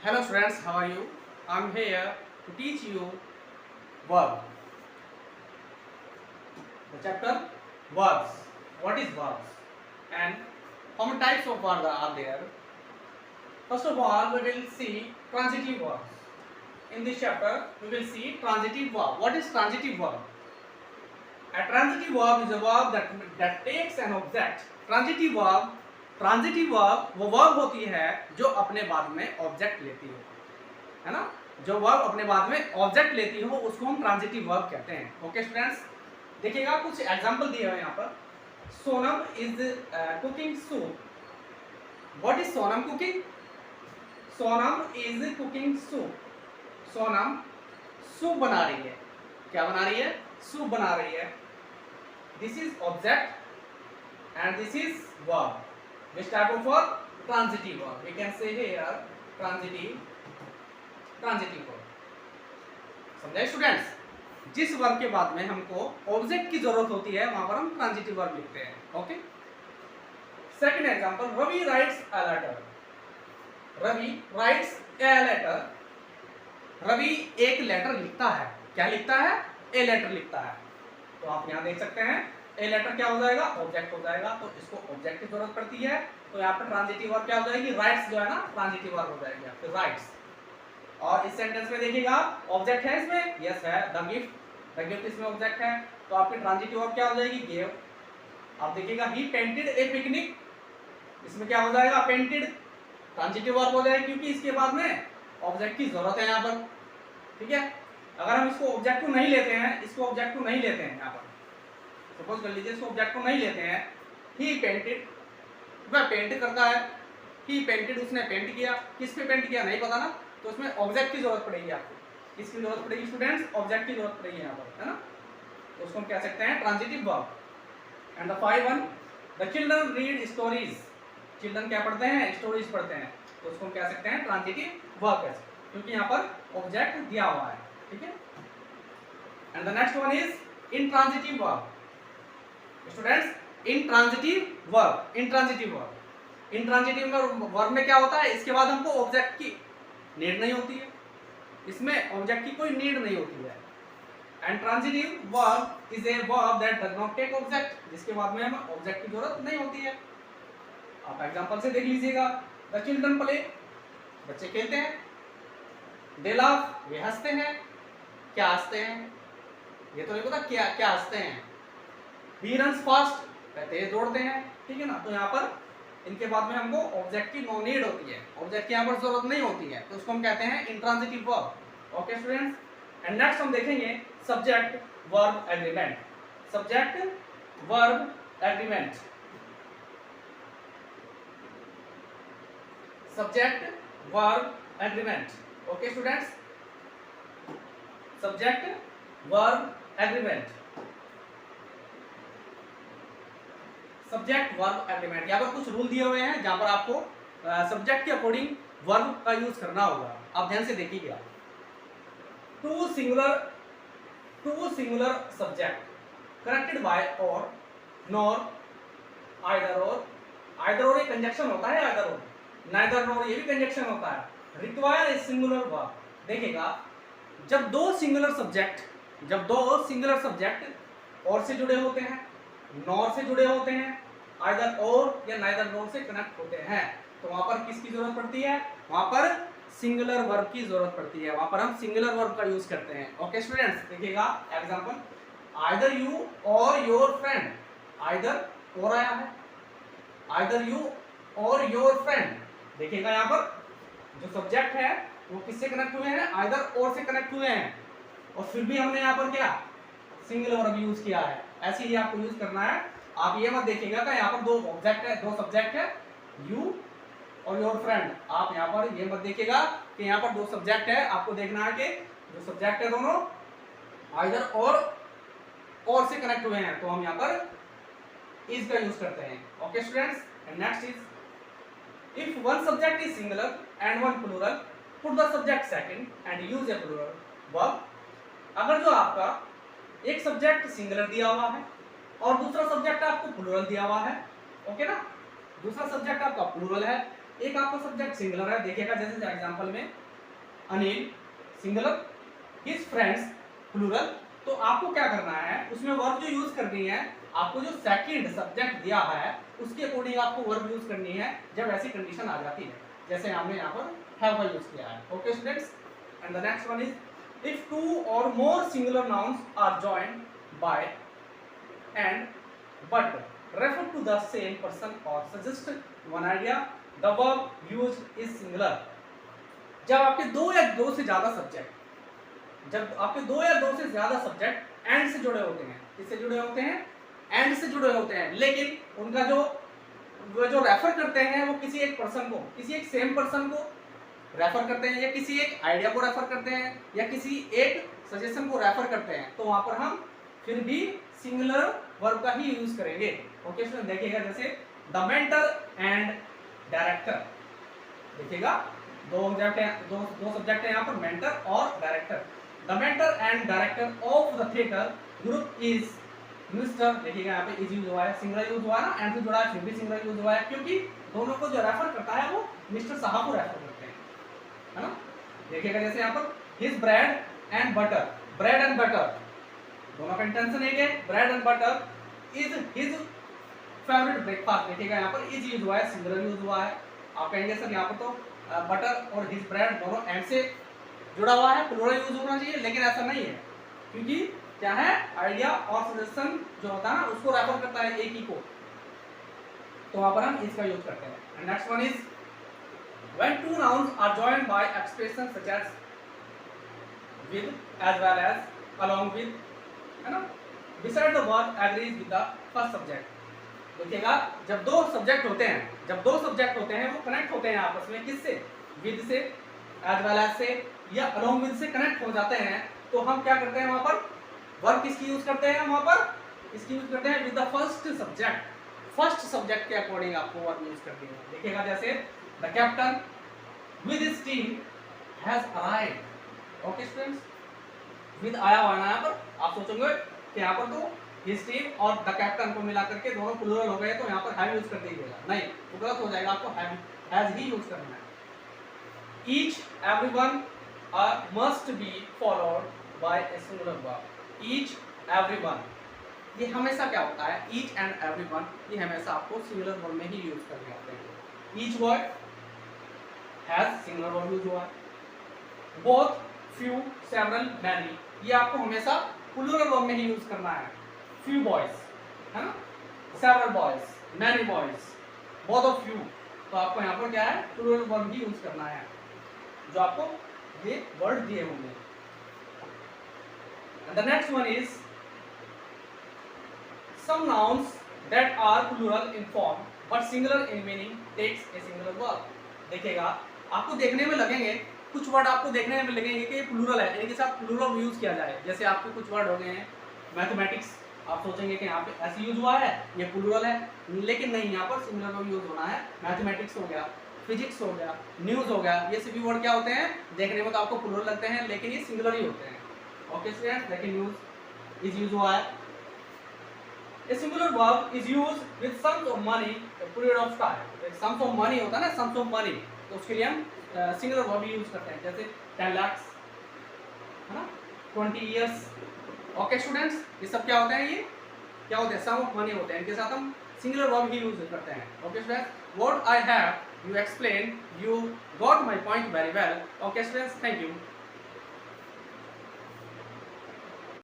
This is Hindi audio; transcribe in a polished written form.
Hello students, how are you? I'm here to teach you verb. The chapter verbs. What is verbs? And how many types of verbs are there? First of all, we will see transitive verbs. In this chapter, we will see transitive verb. What is transitive verb? A transitive verb is a verb that takes an object. Transitive verb वो verb होती है जो अपने बाद में ऑब्जेक्ट लेती है ना? जो वर्ब अपने बाद में ऑब्जेक्ट लेती हो उसको हम ट्रांजिटिव वर्ब कहते हैं। ओके स्टूडेंट्स, देखिएगा कुछ एग्जांपल दिए हुए हैं यहाँ पर। Sonam is cooking soup. What is Sonam cooking? Sonam is cooking soup. Sonam soup बना रही है। क्या बना रही है? सूप बना रही है। This is object and this is verb. Which type of verb? Transitive verb. We can say here transitive verb. समझे स्टूडेंट्स? जिस वर्ब के बाद में हमको ऑब्जेक्ट की जरूरत होती है वहां पर हम ट्रांजिटिव वर्ब लिखते हैं। Okay, second example, Ravi writes a letter. Ravi writes a letter. Ravi एक लेटर लिखता है। क्या लिखता है? ए लेटर लिखता है। तो आप यहां देख सकते हैं ए लेटर क्या हो जाएगा? ऑब्जेक्ट हो जाएगा। तो इसको ऑब्जेक्ट की जरूरत पड़ती है, तो यहाँ पर ट्रांजिटिव वर्ब क्या हो जाएगी? राइट्स जो है ना, ट्रांजिटिव वर्ब हो जाएगी आपके राइट्स। और इस सेंटेंस में देखिएगा ऑब्जेक्ट है इसमें, यस है, द गिफ्ट। द गिफ्ट इसमें ऑब्जेक्ट है, तो आपकी ट्रांजिटिव वर्ब क्या हो जाएगी? गेव। आप देखिएगा ही पेंटेड ए पिकनिक। इसमें क्या हो जाएगा? पेंटेड। ट्रांजिटिव वर्ब हो जाएगी क्योंकि इसके बाद में ऑब्जेक्ट की जरूरत है यहाँ पर। ठीक है, अगर हम इसको ऑब्जेक्ट को नहीं लेते हैं, इसको ऑब्जेक्ट को नहीं लेते हैं यहाँ पर, सपोज कर लीजिए इसको ऑब्जेक्ट को नहीं लेते हैं, ही पेंटेड, वह पेंट करता है। ही पेंटेड, उसने पेंट किया। किस पे पेंट किया नहीं पता ना, तो उसमें ऑब्जेक्ट की जरूरत पड़ेगी आपको। किसकी जरूरत पड़ेगी स्टूडेंट्स? ऑब्जेक्ट की जरूरत पड़ेगी यहाँ पर, है ना? तो उसको हम कह सकते हैं transitive verb. And the 5 the children read stories. Children क्या पढ़ते हैं? स्टोरीज पढ़ते हैं। तो उसको हम कह सकते हैं ट्रांजिटिव वर्ब, क्योंकि यहाँ पर ऑब्जेक्ट दिया हुआ है। ठीक है, and the next one is intransitive verb. Students, intransitive verb, intransitive verb, intransitive verb में क्या होता है? इसके बाद हमको ऑब्जेक्ट की नीड नहीं होती है। इसमें ऑब्जेक्ट की कोई नीड नहीं होती है। And transitive verb is a verb that does not take object, जिसके बाद में हमें ऑब्जेक्ट की जरूरत नहीं होती है। आप एग्जांपल से देख लीजिएगा, द चिल्ड्रन प्ले, बच्चे खेलते हैं। दे लाफ, वे हंसते हैं। क्या हंसते हैं? ये तो नहीं पता क्या क्या हंसते हैं। ही रन्स फास्ट, तेज दौड़ते हैं। ठीक है ना? तो यहाँ पर इनके बाद में हमको ऑब्जेक्ट की नो नीड होती है, ऑब्जेक्ट की यहाँ पर जरूरत नहीं होती है, तो उसको हम कहते हैं intransitive verb. Okay students, and next हम देखेंगे subject verb agreement. Subject verb agreement. Subject verb agreement. Okay students, subject verb agreement. Subject verb agreement, यहाँ पर कुछ रूल दिए हुए हैं जहां पर आपको सब्जेक्ट के अकॉर्डिंग वर्ब का यूज करना होगा। आप ध्यान से देखिएगा। Two singular subject connected by or, nor, either or. Either or एक कंजक्शन होता है, आइदर और। नाइदर नॉर ये भी कंजक्शन होता है। Require a singular verb. देखिएगा, जब दो सिंगुलर सब्जेक्ट और से जुड़े होते हैं, नॉर से जुड़े होते हैं, आइदर और या नाइदर नॉर से कनेक्ट होते हैं, तो वहां पर किसकी जरूरत पड़ती है? वहां पर सिंगुलर वर्ब की जरूरत पड़ती है। वहां पर हम सिंगुलर वर्ब का यूज करते हैं। ओके स्टूडेंट्स, देखिएगा एग्जांपल, आइदर यू और योर फ्रेंड। आइदर और आया है, आइदर यू और योर फ्रेंड। देखिएगा यहाँ पर जो सब्जेक्ट है वो किससे कनेक्ट हुए हैं? आइदर और से कनेक्ट हुए हैं, और फिर भी हमने यहाँ पर क्या सिंगल वर्ब यूज किया है। ऐसे ही आपको यूज करना है। आप ये मत देखिएगा कि यहाँ पर दो ऑब्जेक्ट है, दो सब्जेक्ट है, यू और योर फ्रेंड। आप यहाँ पर ये मत देखिएगा कि यहाँ पर दो सब्जेक्ट है। आपको देखना है कि जो सब्जेक्ट है दोनों आइदर और से कनेक्ट हुए हैं, तो हम यहाँ पर इज का यूज करते हैं। Okay students, and next is, if one subject is singular and one plural, put the subject second and use a plural verb. अगर जो आपका एक सब्जेक्ट सिंगुलर दिया हुआ है और दूसरा सब्जेक्ट आपको प्लूरल दिया हुआ है, ओके ना, दूसरा सब्जेक्ट आपका प्लूरल है, एक आपका सब्जेक्ट सिंगुलर है, देखिएगा जैसे एग्जांपल में Anil singular, his friends plural. तो आपको क्या करना है, उसमें वर्ब जो यूज करनी है, आपको जो सेकंड सब्जेक्ट दिया है उसके अकॉर्डिंग आपको वर्ब यूज करनी है जब ऐसी कंडीशन आ जाती है, जैसे हमने यहाँ पर हैव का यूज किया है। Okay students, and the next one is if two or more singular nouns are joined by and but refer to the same person or suggest one idea, the verb used is singular। जब आपके दो या दो से ज्यादा सब्जेक्ट, जब आपके दो या दो से ज्यादा सब्जेक्ट एंड से जुड़े होते हैं, किससे जुड़े होते हैं, एंड से जुड़े होते हैं, लेकिन उनका जो वो जो रेफर करते हैं वो किसी एक पर्सन को, किसी एक सेम पर्सन को रेफर करते हैं, या किसी एक आइडिया को रेफर करते हैं, या किसी एक सजेशन को रेफर करते हैं, तो वहां पर हम फिर भी सिंगुलर वर्ब का ही यूज करेंगे। ओके स्टूडेंट, देखिएगा जैसे द मेंटर एंड डायरेक्टर, देखिएगा दो ऑब्जेक्ट हैं, दो सब्जेक्ट है यहाँ पर, मेंटर और director. The mentor and director of the theatre group is mister, देखिएगा यहाँ पे इज यूज हुआ है, सिंगुलर यूज हुआ है ना, एंड से जुड़ा है, फिर भी सिंगुलर यूज हुआ है, क्योंकि दोनों को जो रेफर करता है वो मिस्टर साहब को रेफर करते हैं, है ना। देखिएगा जैसे यहाँ पर his bread and butter, bread and butter दोनों का इंटेंशन एक है, bread and butter is his favourite breakfast, देखिएगा यहाँ पर इज यूज हुआ है, सिंगुलर यूज हुआ है। आप कहेंगे सर यहाँ पर तो बटर और हिज ब्रेड दोनों एंड से जुड़ा हुआ है, प्लूरल यूज होना चाहिए, लेकिन ऐसा नहीं है, क्योंकि क्या है, आइडिया और सजेशन जो होता है ना उसको रेफर करता है एक ही को, तो वहां पर हम इसका यूज करते हैं। Next one is when two nouns are joined by expression such as with, as well as, along with, है ना, beside the verb agrees with the first subject. देखिएगा जब दो सब्जेक्ट होते हैं, जब दो सब्जेक्ट होते हैं वो कनेक्ट होते हैं आपस में, किससे, विद से, एज वेल एज से, या अलोंग विद से कनेक्ट हो जाते हैं, तो हम क्या करते हैं वहां पर वर्ब किसकी यूज करते हैं, वहां पर इसकी यूज करते हैं with the first subject, first subject के अकॉर्डिंग आपको वर्ब यूज करनी है। देखिएगा जैसे the captain with his team has arrived. Okay students, with आया हुआ है यहाँ पर, आप सोचेंगे कि यहाँ पर तो हिज टीम और द कैप्टन को मिला करके दोनों प्लूरल हो गए, तो यहाँ पर हैव यूज कर दीजिएगा, नहीं वो गलत हो जाएगा, आपको हैज ही यूज करना है। Each everyone must be followed by a singular verb, each everyone, ये हमेशा क्या होता है, ईच एंड एवरीवन, ये हमेशा आपको सिंगुलर वर्ब में ही यूज करने होते हैं। Each word has singular verb use हुआ, बोथ, फ्यू, सेवरल, मैनी, ये आपको हमेशा प्लूरल वर्ब में ही यूज करना है। फ्यू बॉयज, है ना, several boys, many boys, both of you, तो आपको यहाँ पर क्या है, प्लूरल वर्ब ही यूज करना है जो आपको ये वर्ड दिए होंगे। And the next one is some nouns that are plural in form but singular in meaning takes a singular verb। देखिएगा आपको देखने में लगेंगे, कुछ वर्ड आपको देखने में लगेंगे कि ये प्लूरल है, इनके साथ प्लूरल यूज किया जाए। जैसे आपके कुछ वर्ड हो गए हैं मैथमेटिक्स, आप सोचेंगे कि यहाँ पे ऐसे यूज हुआ है, ये प्लूरल है, लेकिन नहीं, यहाँ पर सिंगुलर वर्ब यूज होना है। मैथमेटिक्स हो गया, फिजिक्स हो गया, न्यूज हो गया, ये सभी वर्ड क्या होते हैं, देखने में तो आपको प्लूरल लगते हैं, लेकिन ये सिंगुलर ही होते हैं। ओके स्टूडेंट्स, लेकिन यूज इज यूज हुआ है। A singular verb is used with sums of money a period of time। sums of money होता है ना, sums of money, तो उसके लिए हम सिंगुलर वर्ब यूज करते हैं, जैसे 10 lakhs, है ना, 20 years। ओके स्टूडेंट्स, ये सब क्या होते हैं, ये क्या होते हैं, सम ऑफ मनी होते हैं, इनके साथ हम सिंगुलर वर्ब ही यूज करते हैं। Okay students, what I have you explain, you got my point very well. Okay students, thank you.